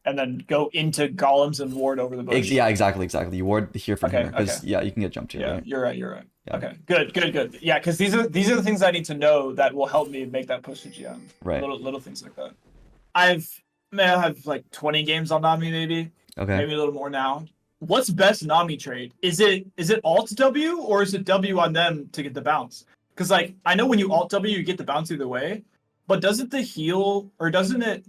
and then go into golems and ward over the bush. Yeah, exactly. You ward here from Okay, here because yeah, you can get jumped here, yeah, right? you're right. You're right. Yeah, Okay, good. Yeah, because these are the things I need to know that will help me make that push to GM. right. Little things like that. I've may I have like 20 games on Nami, Okay. maybe a little more now. What's best Nami trade? Is it alt W or is it W on them to get the bounce? Because like I know when you alt W, you get the bounce either way, but doesn't the heal or doesn't it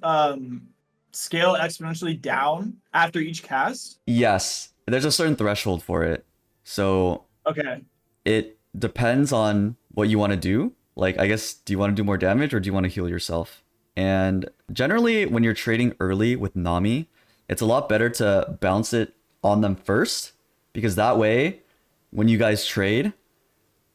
scale exponentially down after each cast? Yes, there's a certain threshold for it. So Okay. it depends on what you want to do. Like, I guess, do you want to do more damage or do you want to heal yourself? And generally, when you're trading early with Nami, it's a lot better to bounce it on them first because that way, when you guys trade,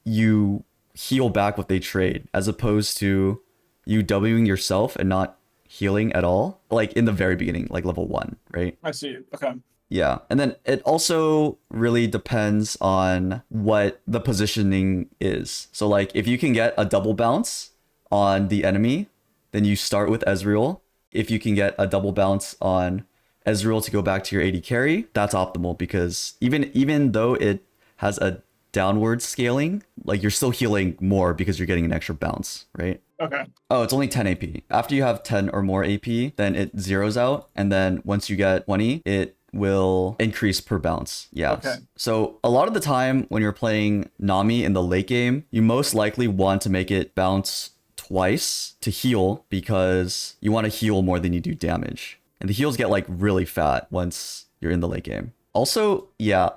you heal back what they trade as opposed to you Wing yourself and not healing at all, like in the very beginning, like level 1, right? I see. Okay. Yeah. And then it also really depends on what the positioning is. So like if you can get a double bounce on the enemy, then you start with Ezreal. If you can get a double bounce on Ezreal to go back to your AD carry, that's optimal because even though it has a downward scaling, like you're still healing more because you're getting an extra bounce, right? Okay. Oh, it's only 10 AP. After you have 10 or more AP, then it zeroes out. And then once you get 20, it will increase per bounce. Yeah. Okay. So a lot of the time when you're playing Nami in the late game, you most likely want to make it bounce twice to heal because you want to heal more than you do damage. And the heals get like really fat once you're in the late game. Also, yeah,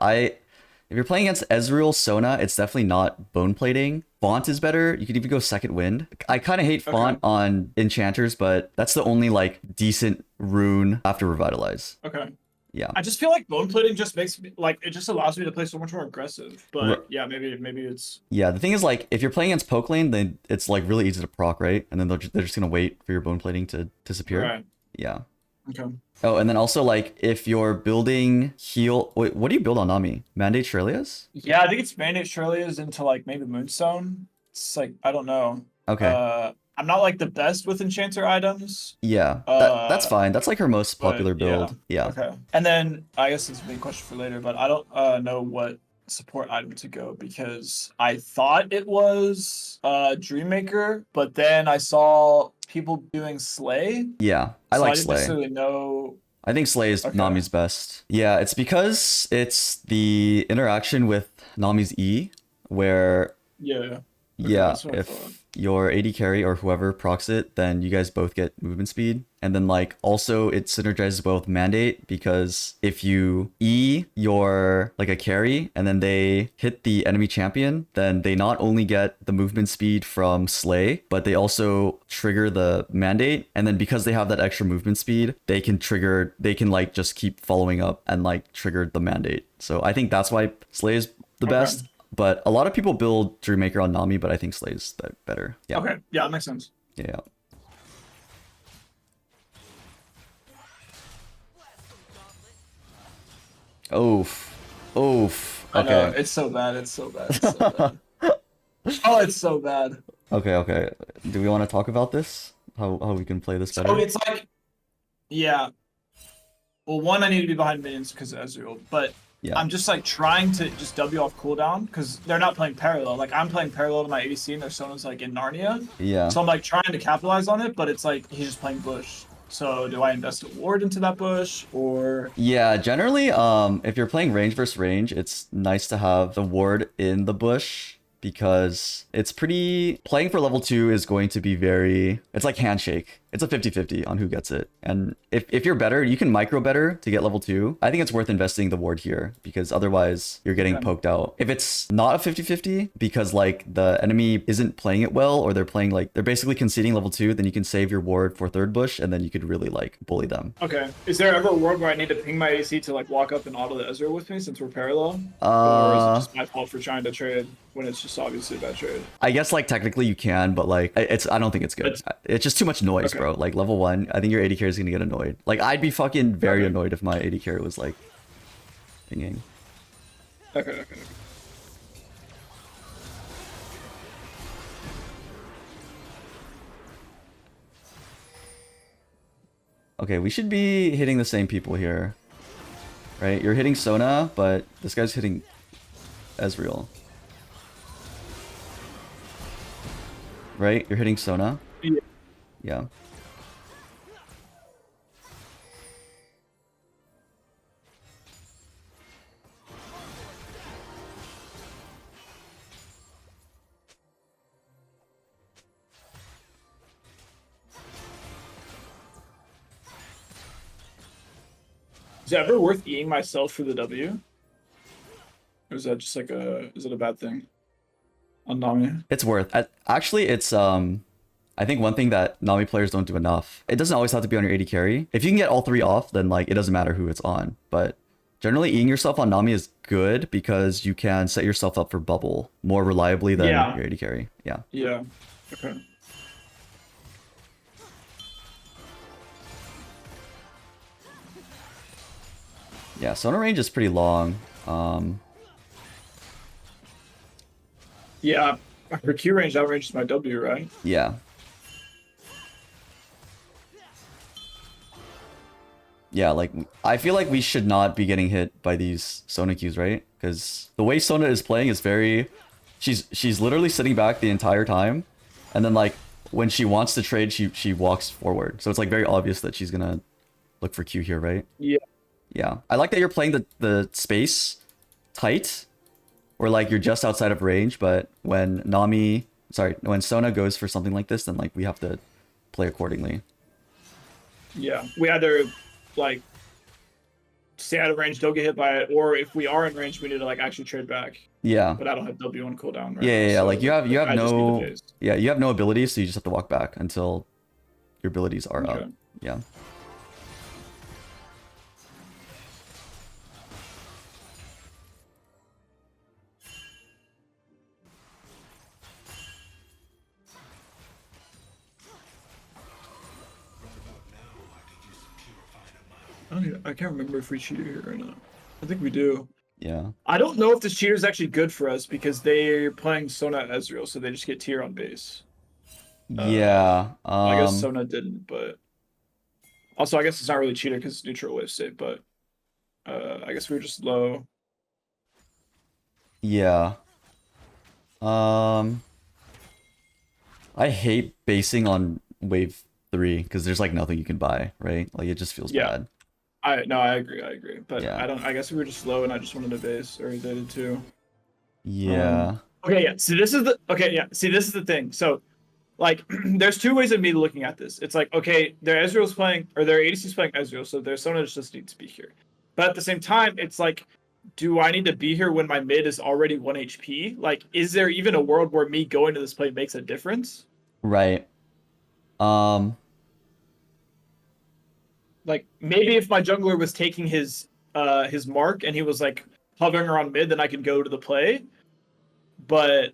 if you're playing against Ezreal, Sona, it's definitely not bone plating. Font is better. You could even go second wind. I kind of hate font on enchanters, but that's the only like decent rune after revitalize. Okay. Yeah. I just feel like bone plating just makes me like it just allows me to play so much more aggressive. But yeah, maybe it's Yeah, the thing is like if you're playing against poke lane, then it's like really easy to proc, right? And then they're just gonna wait for your bone plating to disappear. right. Yeah. Okay. Oh, and then also like if you're building heal, wait, what do you build on Nami? Mandate Shrelias? Yeah, I think it's Mandate Shirley's into like maybe Moonstone. It's like I don't know. Okay. I'm not like the best with enchanter items. Yeah, that's fine. That's like her most But popular yeah. build. Yeah. Okay. And then I guess this is a big question for later, but I don't know what support item to go because I thought it was Dreammaker, but then I saw people doing Slay. Yeah, I So like I didn't Slay. necessarily know. I think Slay is Okay. Nami's best. Yeah, it's because it's the interaction with Nami's E, where Yeah. yeah, that's what I thought. if your AD carry or whoever procs it, then you guys both get movement speed. And then like also it synergizes well with Mandate because if you E your like a carry and then they hit the enemy champion, then they not only get the movement speed from Slay, but they also trigger the Mandate. And then because they have that extra movement speed, they can like just keep following up and like trigger the Mandate. So I think that's why Slay is the best. But a lot of people build Dreammaker on Nami, but I think Slay's better. Yeah. Okay. Yeah, that makes sense. Yeah. Oof. Oof. I know, Okay. it's so bad. It's so bad. It's so bad. Oh, it's so bad. Okay. Do we want to talk about this? How we can play this better? So it's like, yeah. Well, one, I need to be behind minions because of Ezreal, but Yeah. I'm just like trying to just W off cooldown because they're not playing parallel. Like I'm playing parallel to my ADC and their Sona's like in Narnia. Yeah. So I'm like trying to capitalize on it, but it's like he's just playing bush. So do I invest a ward into that bush or? Yeah, generally, if you're playing range versus range, it's nice to have the ward in the bush because it's pretty... Playing for level 2 is going to be very... It's like handshake. It's a 50-50 on who gets it. And if you're better, you can micro better to get level 2. I think it's worth investing the ward here because otherwise you're getting poked out. If it's not a 50-50 because like the enemy isn't playing it well or they're playing like... They're basically conceding level 2, then you can save your ward for third bush and then you could really like bully them. Okay. Is there ever a ward where I need to ping my AC to like walk up and auto the Ezreal with me since we're parallel? Or is it just my fault for trying to trade when it's just obviously a bad trade? I guess like technically you can, but like I don't think it's good. It's just too much noise, bro. Like level 1, I think your AD carry is gonna get annoyed. Like I'd be fucking very annoyed if my AD carry was like pinging. Okay. Okay, we should be hitting the same people here. Right? You're hitting Sona, but this guy's hitting Ezreal. Right? You're hitting Sona? Yeah. Yeah. Is it ever worth eating myself for the W? Or is that just like is it a bad thing on Nami? It's worth. Actually, it's I think one thing that Nami players don't do enough. It doesn't always have to be on your AD carry. If you can get all three off, then like it doesn't matter who it's on. But generally, eating yourself on Nami is good because you can set yourself up for bubble more reliably than your AD carry. Yeah. Yeah. Okay. Yeah, Sona range is pretty long. Yeah, her Q range outranges my W, right? Yeah. Yeah, like, I feel like we should not be getting hit by these Sona Qs, right? Because the way Sona is playing is very... She's literally sitting back the entire time. And then, like, when she wants to trade, she walks forward. So it's, like, very obvious that she's gonna look for Q here, right? Yeah. Yeah. I like that you're playing the space tight. Or, like, you're just outside of range, but when when Sona goes for something like this, then, like, we have to play accordingly. Yeah. We either, like, stay out of range, don't get hit by it, or if we are in range, we need to, like, actually trade back. Yeah. But I don't have W on cooldown, right? Yeah, So, like, you have I just need no... the base. Yeah, you have no abilities, so you just have to walk back until your abilities are up. Okay. Yeah. I can't remember if we cheated here or not. I think we do. Yeah. I don't know if this cheater is actually good for us because they're playing Sona Ezreal, so they just get tier on base. Yeah. I guess Sona didn't, but also I guess it's not really cheater because it's neutral wave state, but I guess we were just low. Yeah. I hate basing on wave 3 because there's like nothing you can buy, right? Like it just feels bad. I agree. But yeah. I guess we were just low and I just wanted to base, or they did too. Yeah. Okay, yeah. See, this is the thing. So, like, there's two ways of me looking at this. It's like, okay, their Ezreal's playing, or their ADC's playing Ezreal, so their Sona just needs to be here. But at the same time, it's like, do I need to be here when my mid is already 1 HP? Like, is there even a world where me going to this play makes a difference? Right. Like, maybe if my jungler was taking his mark and he was like hovering around mid, then I could go to the play. But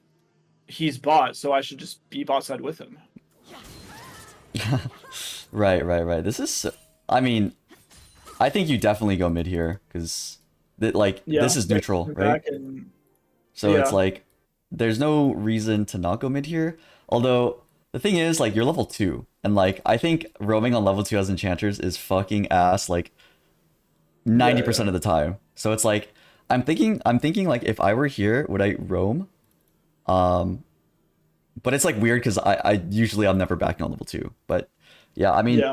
he's bot, so I should just be bot side with him. Right. This is, I mean, I think you definitely go mid here because, this is neutral, right? So it's like, there's no reason to not go mid here. Although the thing is, like, you're level 2, and like I think roaming on level 2 as enchanters is fucking ass, like 90% of the time. So it's like I'm thinking like if I were here, would I roam? But it's like weird because I usually I'm never backing on level 2. But yeah, I mean,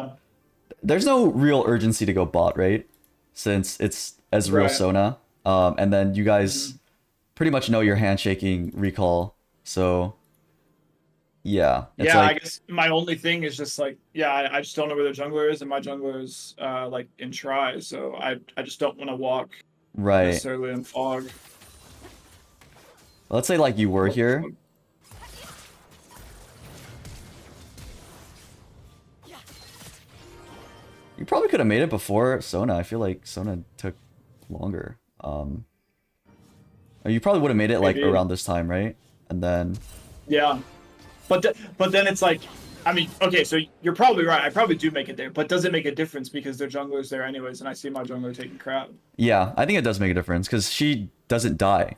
there's no real urgency to go bot, right? Since it's Ezreal Sona, and then you guys pretty much know your handshaking recall, so yeah. It's I like, guess my only thing is just like, I just don't know where the jungler is, and my jungler is like in try, so I just don't want to walk necessarily in fog. Let's say like you were here. You probably could have made it before Sona. I feel like Sona took longer. You probably would have made it like around this time, right? And then but then it's like, I mean, okay, so you're probably right. I probably do make it there, but does it make a difference because their jungler's there anyways, and I see my jungler taking crap? Yeah, I think it does make a difference because she doesn't die.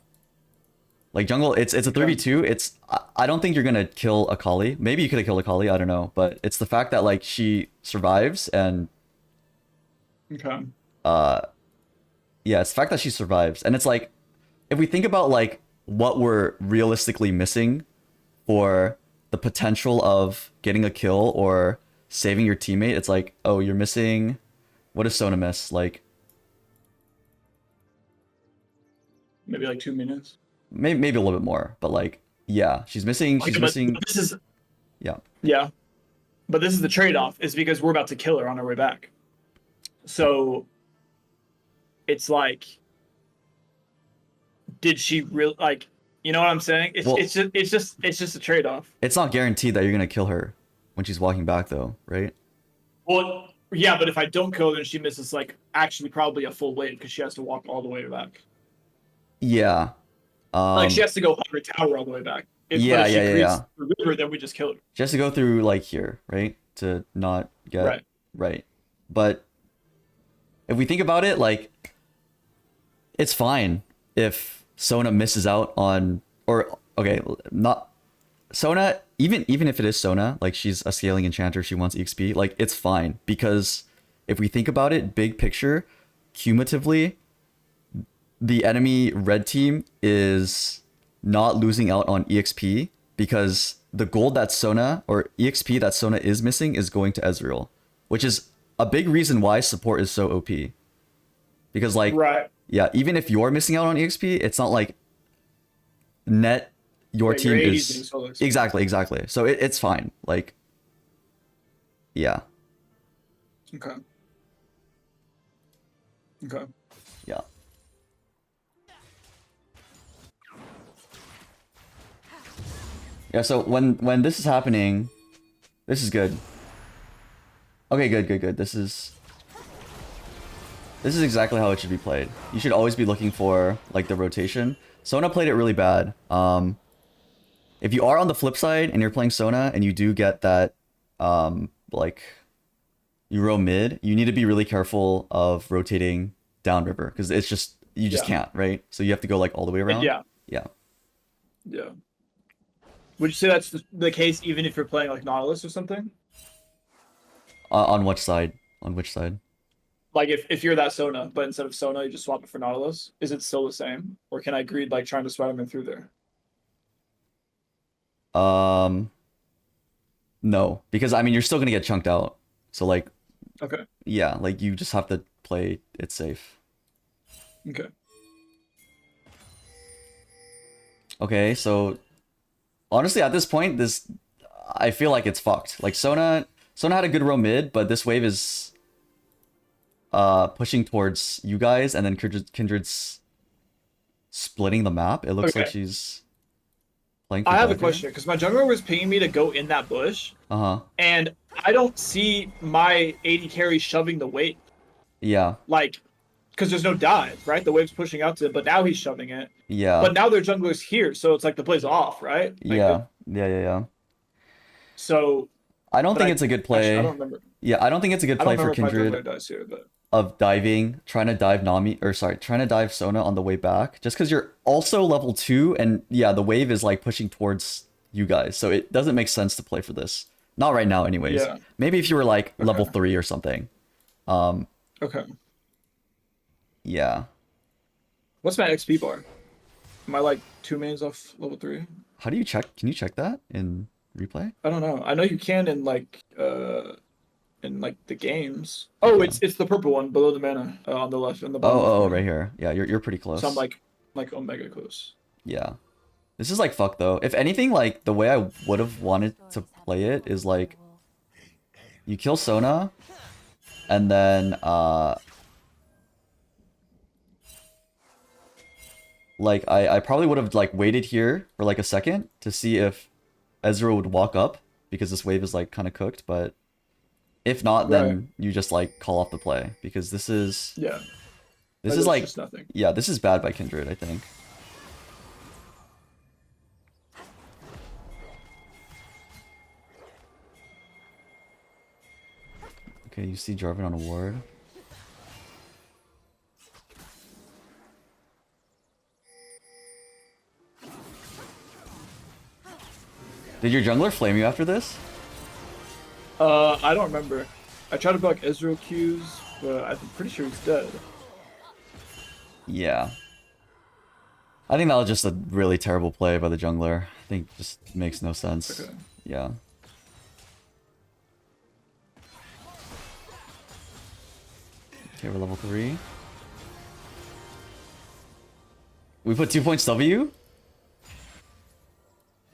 Like jungle, it's a 3v2. It's I don't think you're gonna kill Akali. Maybe you could have killed Akali. I don't know, but it's the fact that like she survives and Okay. Yeah, it's the fact that she survives. And it's like, if we think about like what we're realistically missing for the potential of getting a kill or saving your teammate, it's like, oh, you're missing, what does Sona miss? Like Maybe like 2 minutes. maybe a little bit more, but like, yeah, she's missing, Okay, she's missing, but this is yeah. yeah, but this is the trade-off. Is because we're about to kill her on our way back. So it's like, did she really like? You know what I'm saying? It's Well- it's just a trade-off. It's not guaranteed that you're gonna kill her when she's walking back though, right? Well, yeah, but if I don't kill her, then she misses like actually probably a full wave because she has to walk all the way back. Yeah. Like she has to go 100 tower all the way back. Yeah, but if yeah, she yeah. the river, then we just kill her. She has to go through like here, right? To not get Right. right. But if we think about it, like it's fine if Sona misses out on, or okay, not Sona, even if it is Sona, like she's a scaling enchanter, she wants EXP, like it's fine because if we think about it, big picture, cumulatively, the enemy red team is not losing out on EXP because the gold that Sona or EXP that Sona is missing is going to Ezreal, which is a big reason why support is so OP. Because like, Right. yeah, even if you're missing out on EXP, it's not like net your Yeah, team your AD is getting solo XP. exactly. So it's fine. Like, yeah, Okay. Okay. yeah. Yeah, so when this is happening, this is good. Okay, good. This is exactly how it should be played. You should always be looking for like the rotation. Sona played it really bad. If you are on the flip side and you're playing Sona and you do get that like you roam mid, you need to be really careful of rotating downriver because it's just you just can't, right? So you have to go like all the way around. Yeah. Yeah. Yeah. Would you say that's the case even if you're playing like Nautilus or something? On which side? On which side? Like if you're that Sona, but instead of Sona, you just swap it for Nautilus, is it still the same? Or can I greed like trying to Spider-Man through there? No, because I mean you're still gonna get chunked out. So like, Okay. yeah, like you just have to play it safe. Okay. Okay, so honestly, at this point, this I feel like it's fucked. Like Sona had a good roam mid, but this wave is pushing towards you guys, and then Kindred's splitting the map. It looks like Okay. she's playing. I have a question because my jungler was pinging me to go in that bush, Uh-huh. and I don't see my AD carry shoving the wave. Yeah. Like, because there's no dive, right? The wave's pushing out to it, but now he's shoving it. Yeah. But now their jungler's here, so it's like the play's off, right? Like, Yeah. Yeah. So I don't but think I- it's a good actually, play. I don't remember. Yeah, I don't think it's a good I play don't for remember if my Kindred jungler dies here, but of diving, trying to dive trying to dive Sona on the way back, just because you're also level 2, and yeah, the wave is like pushing towards you guys, so it doesn't make sense to play for this. Not right now, anyways. Yeah. Maybe if you were like level Okay. 3 or something. okay. Yeah. What's my XP bar? Am I like 2 mins off level 3? How do you check? Can you check that in replay? I don't know. I know you can in like the games. Oh, Okay. it's the purple one below the mana on the left in the bottom. left Oh, corner. right here. Yeah, you're pretty close. So I'm like omega close. Yeah. This is like fuck though. If anything, like the way I would have wanted to play it is like you kill Sona and then like I probably would have like waited here for like a second to see if Ezra would walk up because this wave is like kind of cooked, but if not, then Right. you just like call off the play because this is Yeah. this Like, is it's like just nothing. yeah, this is bad by Kindred, I think. Okay, you see Jarvan on a ward. Did your jungler flame you after this? I don't remember. I tried to block Ezreal Qs. but I'm pretty sure he's dead. Yeah. I think that was just a really terrible play by the jungler. I think it just makes no sense. Okay. Yeah. Okay, we're level 3. We put 2 points W?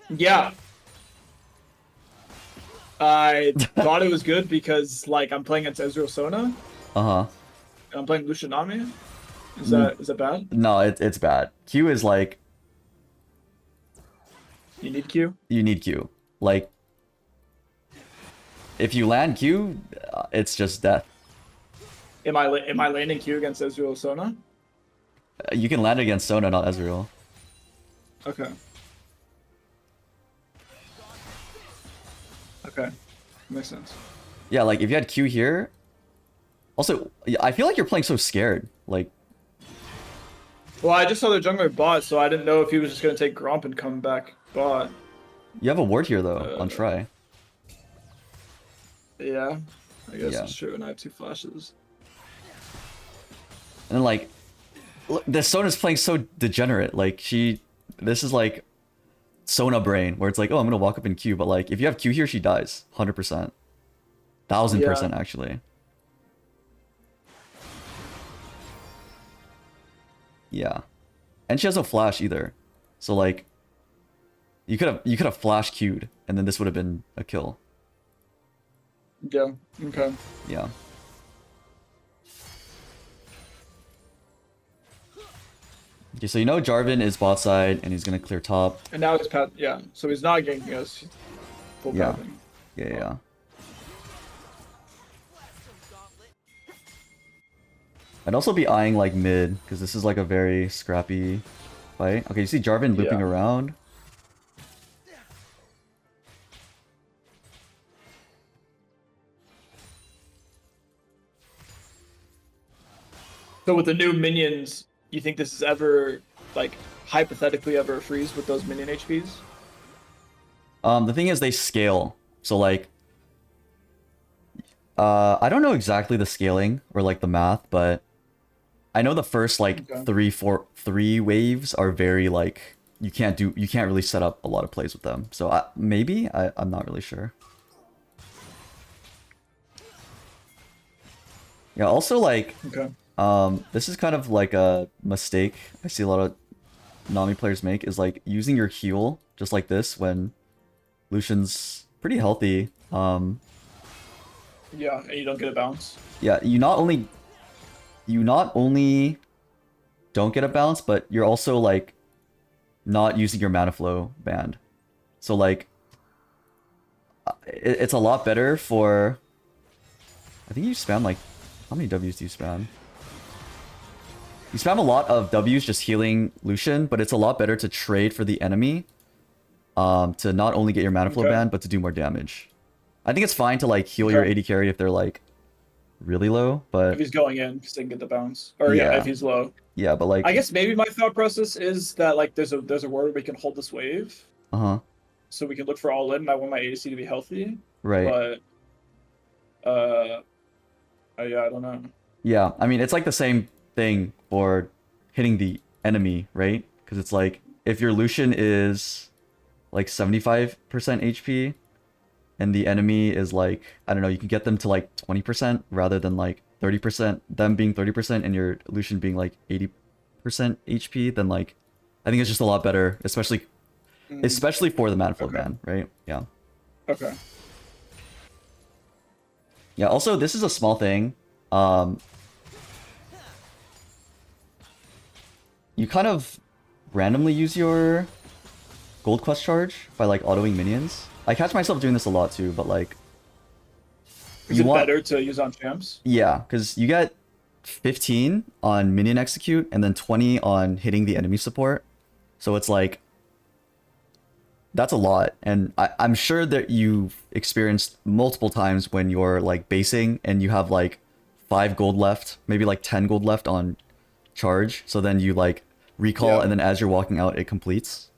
Yeah. I thought it was good because like I'm playing against Ezreal Sona Uh-huh. and I'm playing Lucian Nami. Is that bad? No, it's bad. Q is like, You need Q? you need Q. Like, if you land Q, it's just death. Am I landing Q against Ezreal Sona? You can land against Sona, not Ezreal. Okay. Okay. Makes sense. Yeah, like if you had Q here. Also, I feel like you're playing so scared. Like, Well, I just saw the jungler bot, so I didn't know if he was just gonna take Gromp and come back bot. you have a ward here though on try. Yeah, I guess Yeah. it's true, and I have 2 flashes. And then like, look, the Sona's playing so degenerate. Like this is like Sona brain, where it's like, oh, I'm gonna walk up in Q, but like if you have Q here, she dies, 100%, 1000% actually. Yeah, and she has no flash either, so like, you could have flash Q'd, and then this would have been a kill. Yeah. Okay. Yeah. Okay, so you know Jarvan is bot side, and he's gonna clear top. And now it's Pat. Yeah. So he's not ganking us. He's full Yeah. pathing. Yeah. I'd also be eyeing like mid, because this is like a very scrappy fight. Okay, you see Jarvan looping Yeah. around. So with the new minions, you think this is ever like hypothetically ever a freeze with those minion HPs? The thing is they scale. So like, I don't know exactly the scaling or like the math, but I know the first like Okay. three waves are very like, you can't really set up a lot of plays with them. So I'm not really sure. Yeah, also like, Okay. this is kind of like a mistake I see a lot of Nami players make, is like using your heal just like this when Lucian's pretty healthy. Yeah, and you don't get a bounce. Yeah, you not only don't get a bounce, but you're also like not using your mana flow band. So like, it's a lot better for. I think you spam like, how many Ws do you spam? You spam a lot of Ws just healing Lucian, but it's a lot better to trade for the enemy, to not only get your mana flow Okay. band, but to do more damage. I think it's fine to like heal your Okay. AD carry if they're like really low, If but he's going in, because they can get the bounce. Or yeah, Yeah. if he's low. yeah, but like, I guess maybe my thought process is that like there's a word where we can hold this wave, uh-huh, so we can look for all in. And I want my ADC to be healthy, right. but yeah, I don't know. Yeah, I mean, it's like the same thing for hitting the enemy, right? Because it's like, if your Lucian is like 75% HP, and the enemy is like, I don't know, you can get them to like 20% rather than like 30%, them being 30% and your Lucian being like 80% HP, then like, I think it's just a lot better, especially for the mana flow Okay. ban, right? Yeah. Okay. Yeah, also, this is a small thing. You kind of randomly use your gold quest charge by like autoing minions. I catch myself doing this a lot too, but like, Is it better to use on champs? yeah, because you get 15 on minion execute and then 20 on hitting the enemy support. So it's like, that's a lot. And I'm sure that you've experienced multiple times when you're like basing and you have like 5 gold left, maybe like 10 gold left on charge. So then you like recall, Yeah. and then as you're walking out, it completes.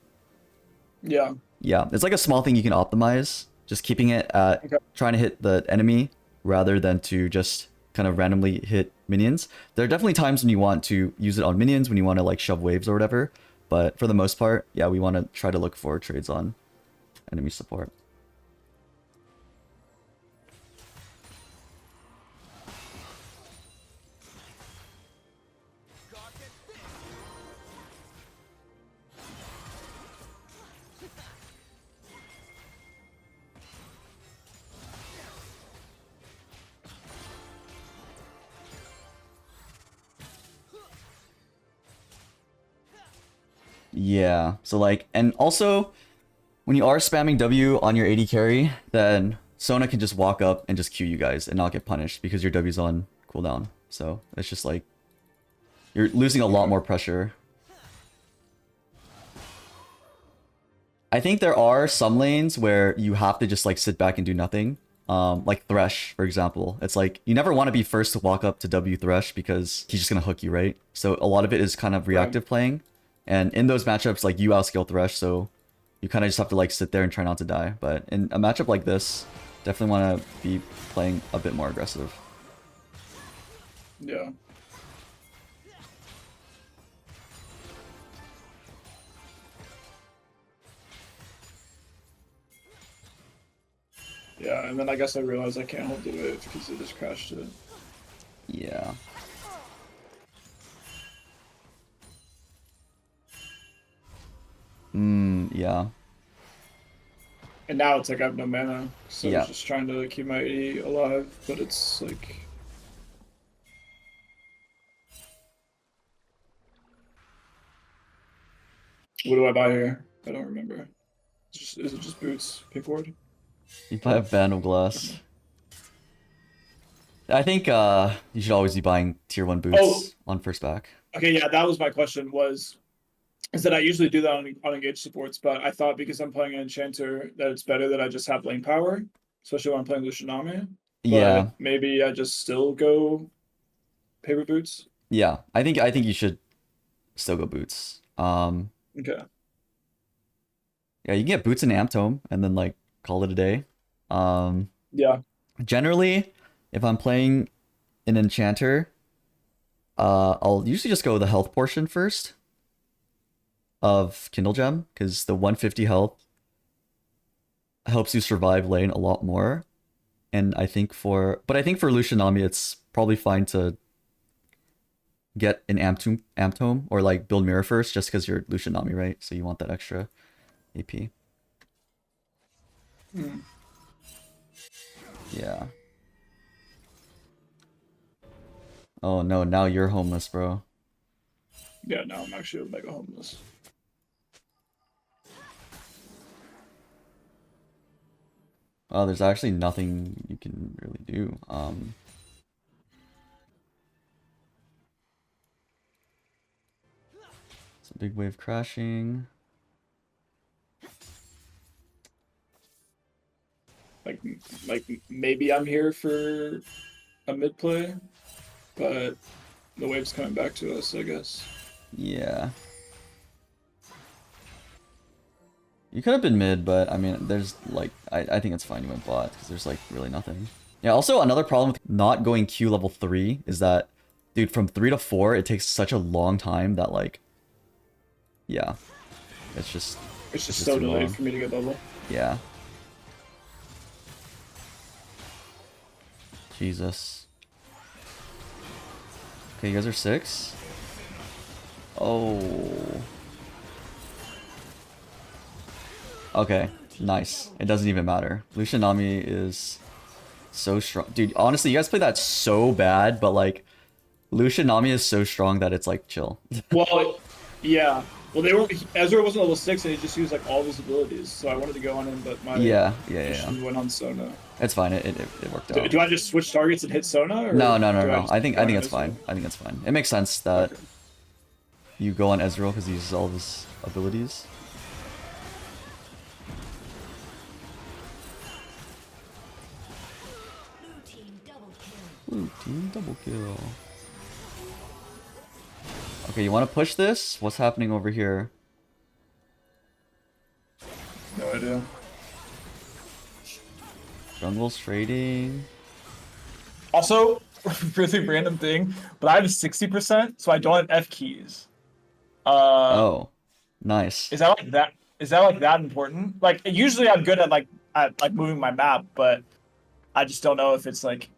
Yeah. Yeah, it's like a small thing you can optimize. Just keeping it at Okay. trying to hit the enemy rather than to just kind of randomly hit minions. There are definitely times when you want to use it on minions, when you want to like shove waves or whatever. But for the most part, yeah, we want to try to look for trades on enemy support. Yeah, so like, and also, when you are spamming W on your AD carry, then Sona can just walk up and just Q you guys and not get punished because your W's on cooldown. So it's just like, you're losing a lot more pressure. I think there are some lanes where you have to just like sit back and do nothing. Like Thresh, for example. It's like, you never want to be first to walk up to W Thresh because he's just going to hook you, right? So a lot of it is kind of reactive playing. And in those matchups, like, you outskill Thresh, so you kind of just have to like sit there and try not to die. But in a matchup like this, definitely want to be playing a bit more aggressive. Yeah. Yeah, and then I guess I realized I can't hold the wave because it just crashed it. Yeah. Yeah. And now it's like I have no mana, so Yeah. I'm just trying to keep my AD alive, but it's like... What do I buy here? I don't remember. Is it just boots? Pink ward? You buy a band of glass. I think you should always be buying tier 1 boots on first back. Okay, yeah, that was my question, is that I usually do that on engaged supports, but I thought because I'm playing an enchanter that it's better that I just have lane power, especially when I'm playing Nami. But Yeah. maybe I just still go paper boots. Yeah. I think you should still go boots. Okay. Yeah, you can get boots and Amp Tome and then like call it a day. Yeah. Generally, if I'm playing an enchanter, I'll usually just go with the health portion first of Kindle Gem, because the 150 health helps you survive lane a lot more. And I think for Nami, it's probably fine to get an Amp Tome or like build Mirror first, just because you're Nami, right? So you want that extra AP. Yeah. Oh no, now you're homeless, bro. Yeah, now I'm actually mega homeless. Oh, there's actually nothing you can really do. It's a big wave crashing. Like maybe I'm here for a mid play, but the wave's coming back to us, I guess. Yeah. You could have been mid, but I mean, there's like, I think it's fine you went bot, because there's like really nothing. Yeah, also another problem with not going Q level 3 is that, dude, from 3 to 4, it takes such a long time that like, yeah, it's just so delayed for me to get bubble. Yeah. Jesus. Okay, you guys are 6? Oh. Okay, nice. It doesn't even matter. Nami is so strong. Dude, honestly, you guys play that so bad, but like, Nami is so strong that it's like chill. Well, yeah. Well, Ezra wasn't level 6 and he just used like all of his abilities, so I wanted to go on him, but my mission went on Sona. It's fine. It worked out. Do I just switch targets and hit Sona? Or no. I think it's fine. I think it's fine. It makes sense that you go on Ezreal because he uses all of his abilities. Blue team double kill. Okay, you want to push this? What's happening over here? No idea. Jungle's trading. Also, really random thing, but I have 60%, so I don't have F keys. Oh, nice. Is that like that? Is that like that important? Like usually I'm good at like moving my map, but I just don't know if it's like,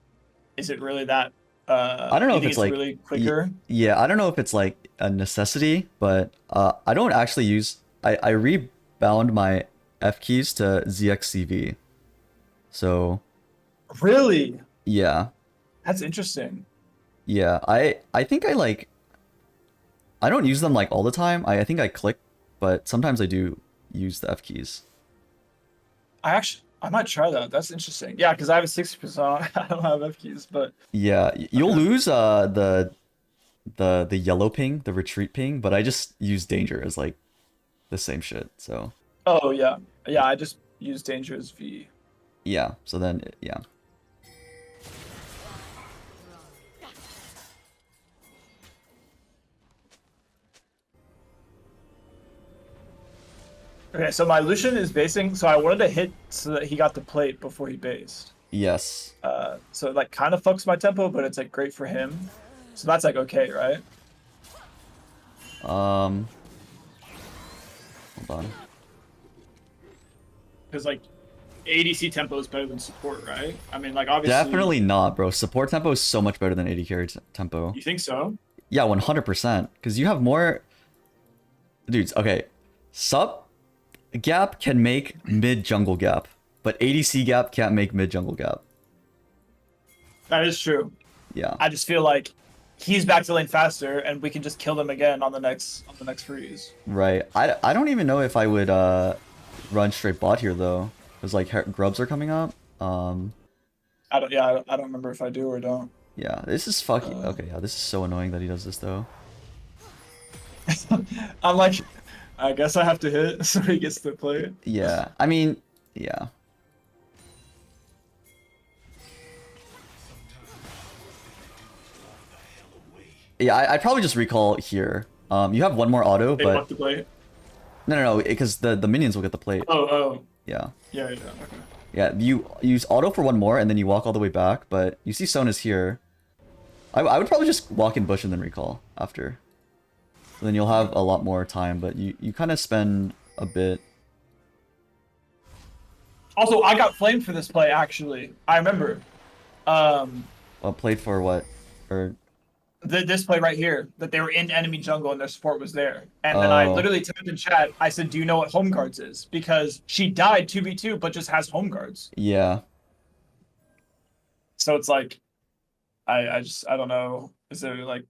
is it really that? I don't know You if think it's it's like really quicker? yeah, I don't know if it's like a necessity, but I don't actually use I rebound my F keys to ZXCV. So Really? yeah. That's interesting. Yeah, I think I like I don't use them like all the time. I think I click, but sometimes I do use the F keys. I might try that. That's interesting. Yeah, because I have a 60%. I don't have F keys, but Yeah, you'll okay. lose the yellow ping, the retreat ping, but I just use danger as like the same shit. So Oh yeah, yeah. I just use danger as V. yeah, so then yeah. Okay, so my Lucian is basing. So I wanted to hit so that he got the plate before he based. Yes. So it like kind of fucks my tempo, but it's like great for him. So that's like okay, right? Hold on. Because like ADC tempo is better than support, right? I mean, like obviously. Definitely not, bro. Support tempo is so much better than AD carry tempo. You think so? Yeah, 100%. Because you have more dudes. Okay, sub gap can make mid jungle gap, but ADC gap can't make mid jungle gap. That is true. Yeah. I just feel like he's back to lane faster, and we can just kill them again on the next freeze. Right. I don't even know if I would run straight bot here though, because like grubs are coming up. I don't remember if I do or don't. Yeah, this is fucking okay. Yeah, this is so annoying that he does this though. I'm like, I guess I have to hit so he gets to play it. Yeah, I mean, yeah. Yeah, I'd probably just recall here. You have one more auto, They but want to play. no, because the minions will get the plate. Oh. Yeah. Yeah, okay. Yeah, you use auto for one more, and then you walk all the way back, but you see Sona's here. I would probably just walk in bush and then recall after. Then you'll have a lot more time, but you kind of spend a bit. Also, I got flamed for this play, actually. I remember. Played for what? Or This play right here, that they were in enemy jungle and their support was there. And then I literally typed in chat, I said, do you know what home guards is? Because she died 2v2, but just has home guards. yeah. So it's like, I don't know. Is there like,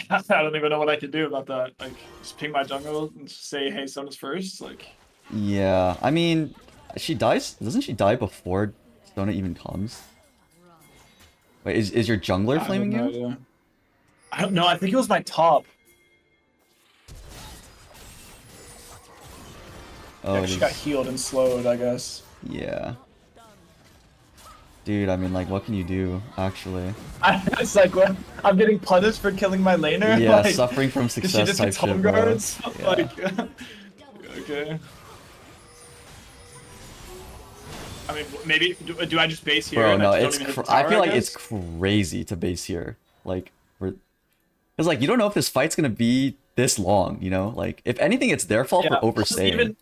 I don't even know what I can do about that. Like, just ping my jungle and just say, hey, Sona's first? Like, Yeah, I mean, she dies. Doesn't she die before Sona even comes? Wait, is your jungler flaming you? Idea. I don't know. I think it was my top. Oh, Yeah, she got healed and slowed, I guess. yeah. Dude, I mean, like, what can you do, actually? It's like, what? I'm getting punished for killing my laner? Yeah, like, suffering from she success just type gets home shit, bro. guards? Yeah. Like, okay. I mean, maybe, do I just base here? Bro, and no, I just it's don't even hit the I tower, feel like guess? it's crazy to base here. Like, because, like, you don't know if this fight's gonna be this long, you know? Like, if anything, it's their fault Yeah, for overstaying. even,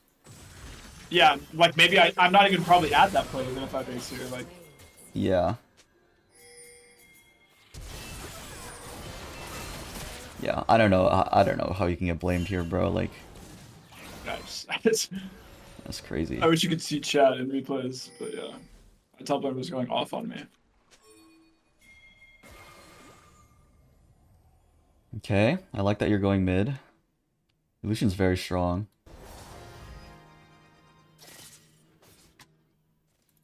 yeah, like, maybe I'm not even probably at that play even if I base here. Like, Yeah. Yeah, I don't know. I don't know how you can get blamed here, bro. Like, guys, that's crazy. I wish you could see chat in replays, but yeah. My top lane was going off on me. Okay, I like that you're going mid. Lucian's very strong.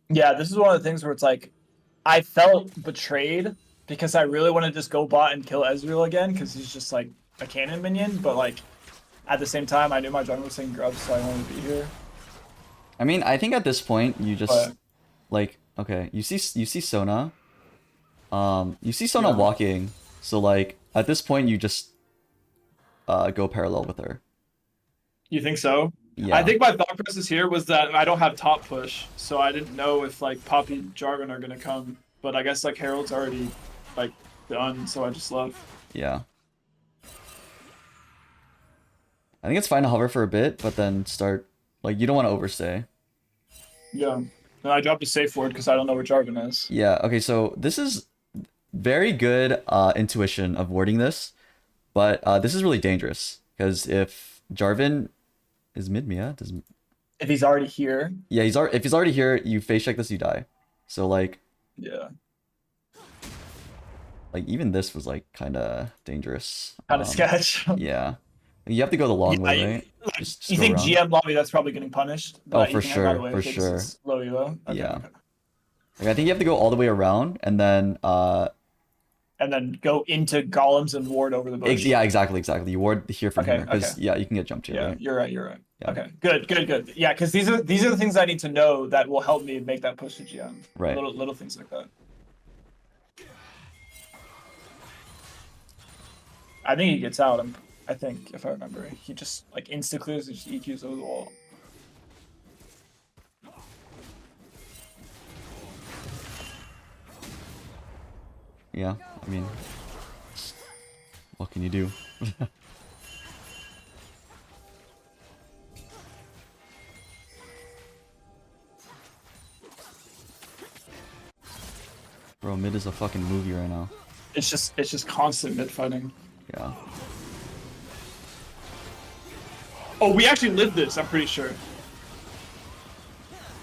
Yeah, this is one of the things where it's like, I felt betrayed because I really want to just go bot and kill Ezreal again because he's just like a cannon minion, but like at the same time, I knew my jungle was saying grubs, so I wanted to be here. I mean, I think at this point you just But, like, okay, you see Sona. You see Sona Yeah. walking, so like at this point you just go parallel with her. you think so? Yeah. I think my thought process here was that I don't have top push, so I didn't know if like Poppy Jarvan are gonna come. But I guess like Herald's already like done, so I just left. Yeah. I think it's fine to hover for a bit, but then start, like, you don't want to overstay. Yeah. Then I dropped a safe word because I don't know where Jarvan is. Yeah, okay, so this is very good intuition of wording this, but this is really dangerous because if Jarvan is mid Mia, does If he's already here. yeah, if he's already here, you face check this, you die. So Yeah. like even this was like kind of dangerous. Kind of sketch. Yeah, you have to go the long way, Yeah, right? like, Just you go think around. GM lobby that's probably getting punished? Oh, But for you think I got sure, away for with it 'cause sure. it's low elo? Okay, Yeah. okay. Like I think you have to go all the way around and then And then go into golems and ward over the bush. yeah, exactly. You ward here from Okay, here because okay. yeah, you can get jumped here, Yeah, right? you're right. You're right. Yeah. Okay, good. Yeah, because these are the things I need to know that will help me make that push to GM. Right. Little things like that. I think he gets out. I think if I remember, he just like insta clears and just EQs over the wall. Yeah, I mean, what can you do? Bro, mid is a fucking movie right now. It's just constant mid fighting. Yeah. Oh, we actually lived this. I'm pretty sure.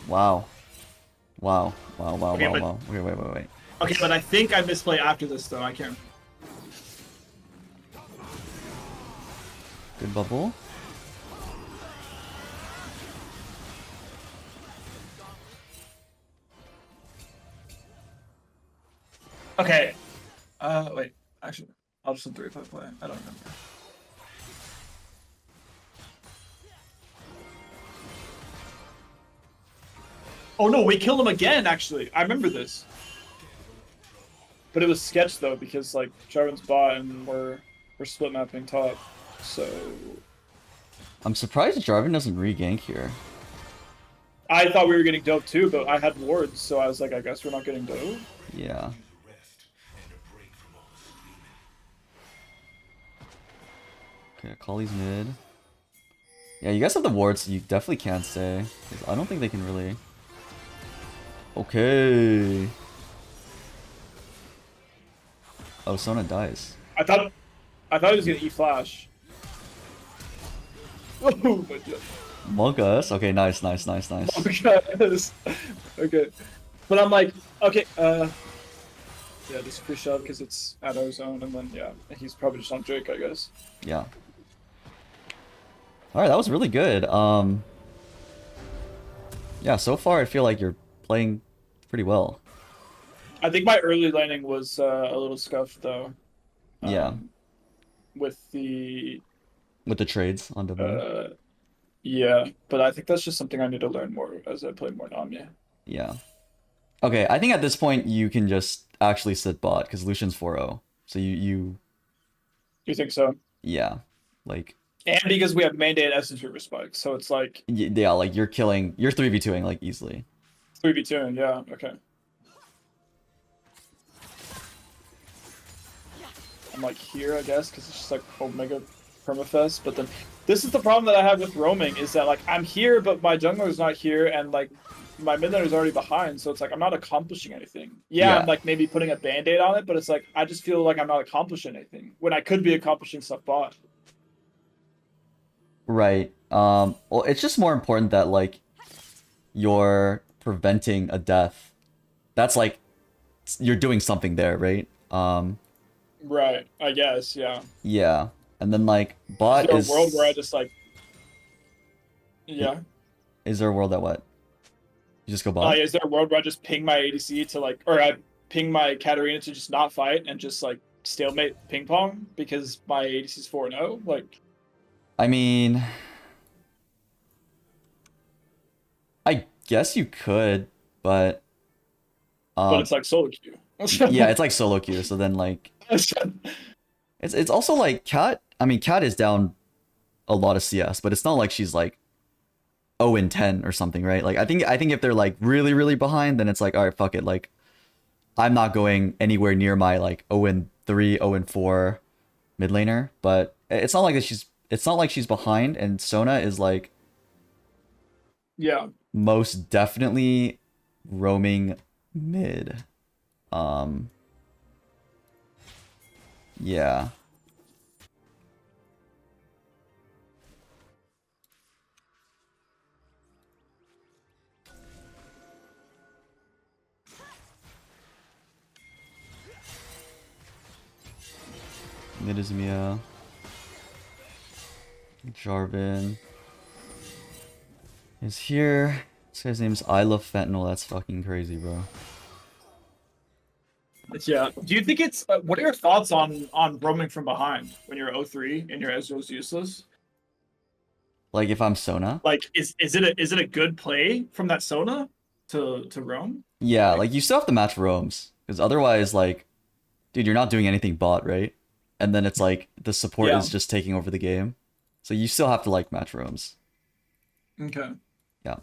Wow. Wow. Okay, but- Wow. Okay, wait. Okay, but I think I misplay after this though. I can't. Good bubble. Okay. Wait. Actually, I'll just 3-5 play. I don't remember. Oh no, we killed him again. Actually, I remember this. But it was sketch though because like Jarvan's bot and we're split mapping top, so I'm surprised Jarvan doesn't re-gank here. I thought we were getting dope too, but I had wards, so I was like, I guess we're not getting dope. Yeah. Okay, Akali's mid. Yeah, you guys have the wards, so you definitely can't stay. 'Cause I don't think they can really... Okay. Oh, Sona dies. I thought he was gonna E flash. Oh my god. Monk us? Okay, nice. Oh my god. Okay. But I'm like, okay, yeah, just free shove because it's at our zone, and then yeah, he's probably just on Drake, I guess. Yeah. Alright, that was really good. Yeah, so far I feel like you're playing pretty well. I think my early laning was a little scuffed though. Yeah. With the With the trades on W. yeah, but I think that's just something I need to learn more as I play more Nami. Yeah. Okay, I think at this point you can just actually sit bot because Lucian's 4-0. So you You think so? yeah, like And because we have mandate essence root spikes, so it's like yeah, like you're 3v2ing like easily. 3v2, yeah, okay. I'm like here, I guess, because it's just like Omega Permafest. But then this is the problem that I have with roaming is that like I'm here, but my jungler's not here, and like my mid laner's already behind, so it's like I'm not accomplishing anything. Yeah, Yeah. I'm like maybe putting a band-aid on it, but it's like I just feel like I'm not accomplishing anything when I could be accomplishing stuff bot. Right. Well, it's just more important that like you're preventing a death. That's like you're doing something there, right? Right, I guess, yeah. Yeah. And then like bot Is there a world where I just like yeah. Is there a world that what? You just go bot? Is there a world where I just ping my ADC to like, or I ping my Katarina to just not fight and just like stalemate ping pong because my ADC is 4-0? Like, I mean, I guess you could, but it's like solo queue. yeah, it's like solo queue. So then like it's also like Cat. I mean, Cat is down a lot of CS, but it's not like she's like 0-10 or something, right? Like I think if they're like really behind, then it's like all right, fuck it. Like I'm not going anywhere near my like 3, 0 and 4 mid laner, but it's not like that it's not like she's behind, and Sona is like Yeah. most definitely roaming mid. Yeah. Mid is Mia. Jarvan is here. This guy's name's I Love Fentanyl. That's fucking crazy, bro. Yeah. Do you think it's what are your thoughts on roaming from behind when you're 0-3 and your Ezreal's useless? Like if I'm Sona? Like is it a good play from that Sona to roam? Yeah, like you still have to match roams. Because otherwise, like, dude, you're not doing anything bot, right? And then it's like the support Yeah. is just taking over the game. So you still have to like match roams. Okay. Yeah.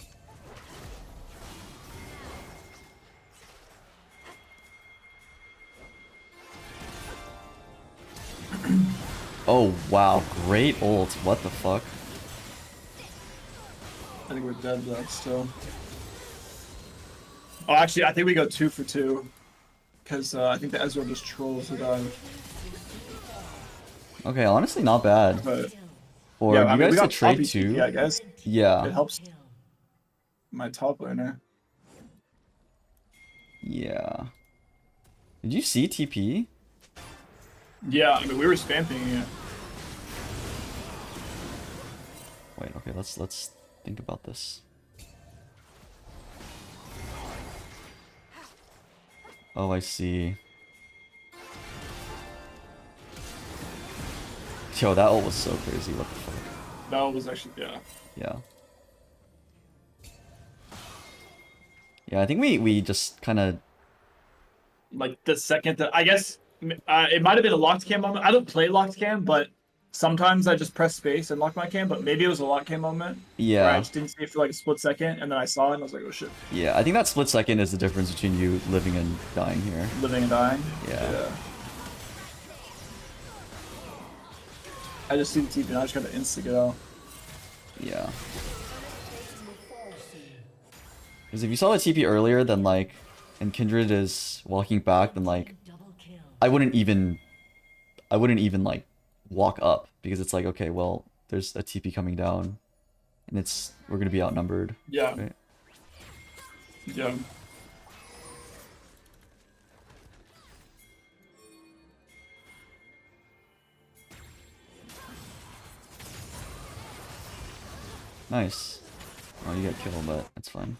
Oh wow, great ult. What the fuck? I think we're dead though still. Oh, actually, I think we go 2 for 2 because I think the Ezreal just trolls the dive. Okay, honestly, not bad. But For yeah, you I mean, guys we to got trade top ETP, too. I guess. Yeah. It helps my top laner. Yeah. Did you see TP? Yeah, I mean, we were spamming it. Wait, okay, let's think about this. Oh, I see. Yo, that ult was so crazy. What the fuck? That was actually, yeah. Yeah. Yeah, I think we just kind of... Like the second that, I guess it might have been a locked cam moment. I don't play locked cam, but sometimes I just press space and lock my cam, but maybe it was a lock cam moment where I Yeah. just didn't see it for like a split second and then I saw it and I was like, oh shit. Yeah, I think that split second is the difference between you living and dying here. Living and dying. Yeah. I just see the TP and I just gotta insta get out. Yeah. Because if you saw the TP earlier, then like, and Kindred is walking back, then like, I wouldn't even like walk up because it's like, okay, well, there's a TP coming down, and we're gonna be outnumbered. Yeah. Right? Yeah. Nice. Oh, you got killed, but that's fine.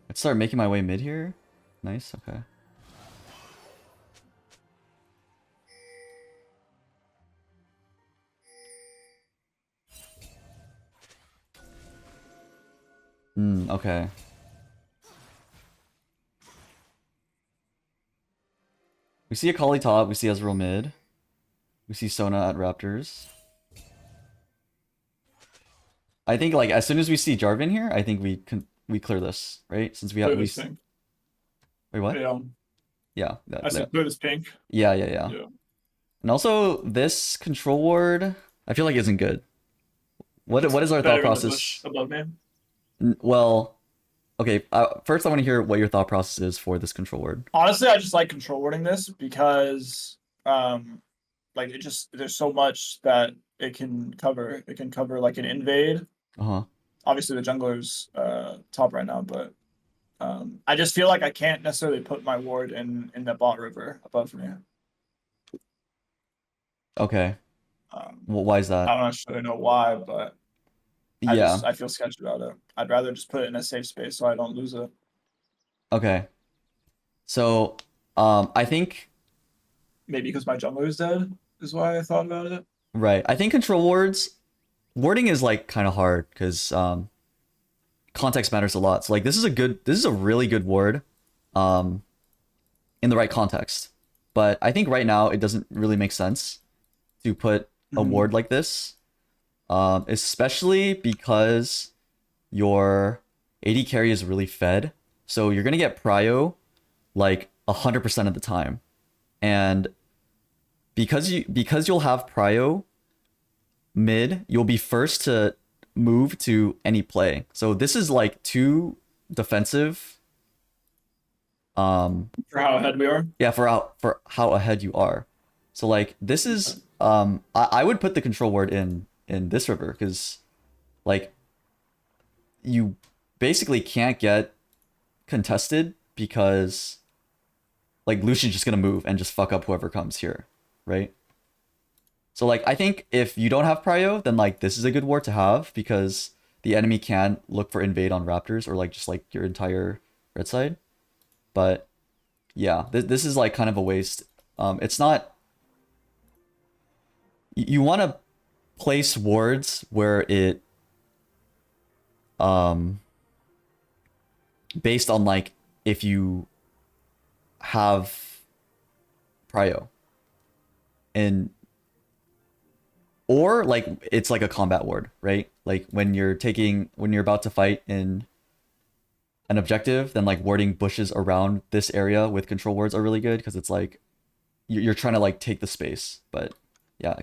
Let's start making my way mid here. Nice. Okay. Okay. We see Akali top, we see Ezreal mid. We see Sona at Raptors. I think like as soon as we see Jarvan here, I think we clear this, right? Since we have Clear this pink. Wait, what? Yeah. Yeah. I said clear this pink. Yeah. Yeah. And also this control ward, I feel like isn't good. What is our thought Better in the process? bush above me. Well, okay. First, I want to hear what your thought process is for this control ward. Honestly, I just like control wording this because like it just there's so much that it can cover. It can cover like an invade. Uh-huh. Obviously the jungler's top right now, but I just feel like I can't necessarily put my ward in the bot river above me. Okay. Well, why is that? I don't necessarily know why, but Yeah. I feel sketchy about it. I'd rather just put it in a safe space so I don't lose it. Okay. So, I think Maybe because my jungler is dead is why I thought about it. right. I think control warding is like kind of hard because context matters a lot. So like this is a really good ward, in the right context. But I think right now it doesn't really make sense to put a ward like this, especially because your AD carry is really fed. So you're gonna get prio like 100% of the time, and because you'll have prio mid, you'll be first to move to any play. So this is like too defensive. For how ahead we are. Yeah, for how ahead you are. So like this is I would put the control word in this river because like you basically can't get contested because like Lucian's just gonna move and just fuck up whoever comes here, right? So like I think if you don't have prio, then like this is a good ward to have because the enemy can look for invade on raptors or like just like your entire red side. But yeah, this is like kind of a waste. It's not. You want to place wards where it based on like if you have prio and or like it's like a combat ward, right? Like when you're about to fight in an objective, then like warding bushes around this area with control wards are really good because it's like you're trying to like take the space. But yeah,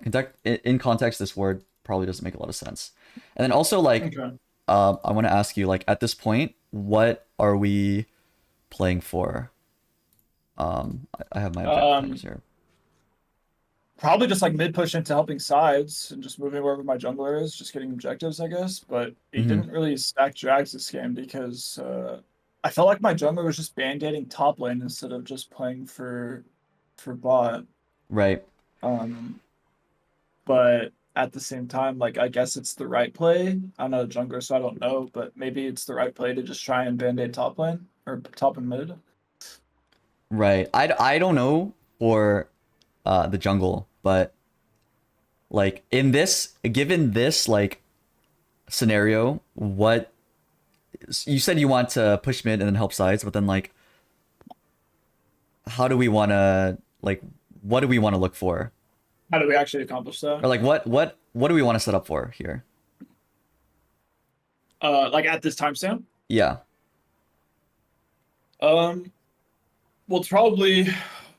in context, this word probably doesn't make a lot of sense. And then also like Okay. I want to ask you like at this point, what are we playing for? I have my objective timers here. Probably just like mid push into helping sides and just moving wherever my jungler is, just getting objectives, I guess. But he Mm-hmm. didn't really stack drags this game because I felt like my jungler was just band-aiding top lane instead of just playing for bot. Right. But at the same time, like I guess it's the right play. I'm not a jungler, so I don't know, but maybe it's the right play to just try and band-aid top lane or top and mid. Right. I don't know for the jungle, but like in this given this like scenario, what you said you want to push mid and then help sides, but then like how do we want to like what do we want to look for? How do we actually accomplish that? Or like what do we want to set up for here? Like at this timestamp? Yeah. Um, well, it's probably.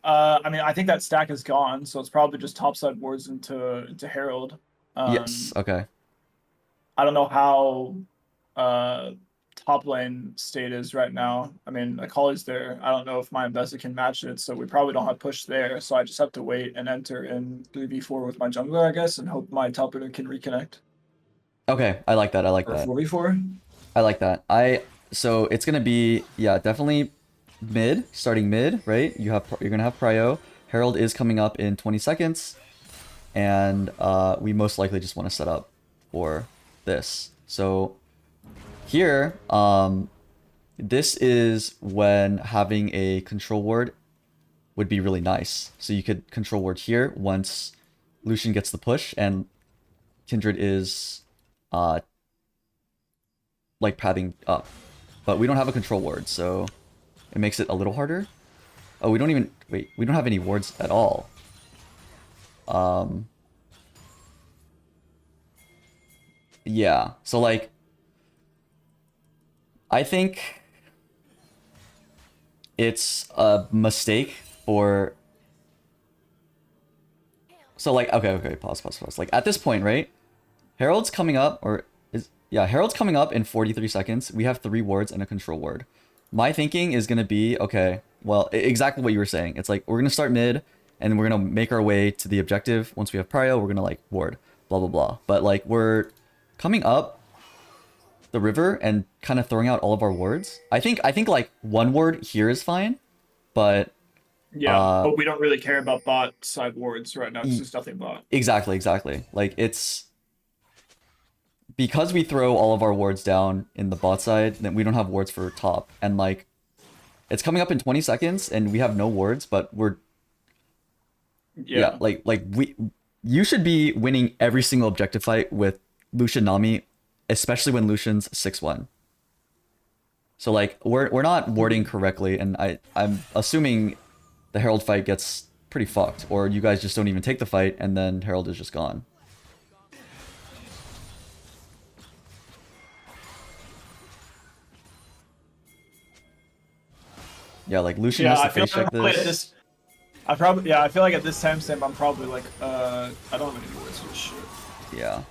I mean, I think that stack is gone, so it's probably just topside wards into Herald. Yes. Okay. I don't know how top lane state is right now. I mean, Akali's there. I don't know if my Mbessa can match it, so we probably don't have push there. So I just have to wait and enter in 3v4 with my jungler, I guess, and hope my top laner can reconnect. Okay. I like that. I like Or that. 4v4. I like that. So it's gonna be yeah, definitely mid, starting mid, right? You're gonna have prio. Herald is coming up in 20 seconds, and we most likely just want to set up for this. So here, this is when having a control ward would be really nice. So you could control ward here once Lucian gets the push and Kindred is like pathing up. But we don't have a control ward, so it makes it a little harder. Oh, we don't have any wards at all. Yeah, so like I think it's a mistake for so like okay, pause. Like at this point, right? Herald's coming up Herald's coming up in 43 seconds. We have 3 wards and a control ward. My thinking is gonna be okay, well, exactly what you were saying. It's like we're gonna start mid and we're gonna make our way to the objective. Once we have prio, we're gonna like ward, blah blah blah. But like we're coming up the river and kind of throwing out all of our wards. I think like 1 ward here is fine, but Yeah, but we don't really care about bot side wards right now because there's nothing bot. exactly. Like it's because we throw all of our wards down in the bot side, then we don't have wards for top. And like it's coming up in 20 seconds and we have no wards, but we're Yeah. like you should be winning every single objective fight with Lucian Nami, especially when Lucian's 6-1. So like we're not warding correctly, and I'm assuming the Herald fight gets pretty fucked, or you guys just don't even take the fight and then Herald is just gone. Yeah, like Lucian Yeah, has to I feel face like check probably this. I probably, yeah, I feel like at this timestamp, I'm probably like, I don't have any words for this shit. Yeah.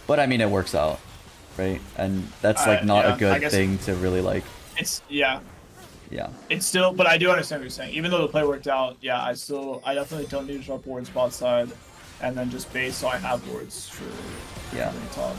But I mean, it works out, right? And that's like not Yeah, a good thing to really like. It's, yeah. Yeah. It's still, but I do understand what you're saying. Even though the play worked out, yeah, I definitely don't need to drop boards bot side. And then just base so I have boards for Yeah. top.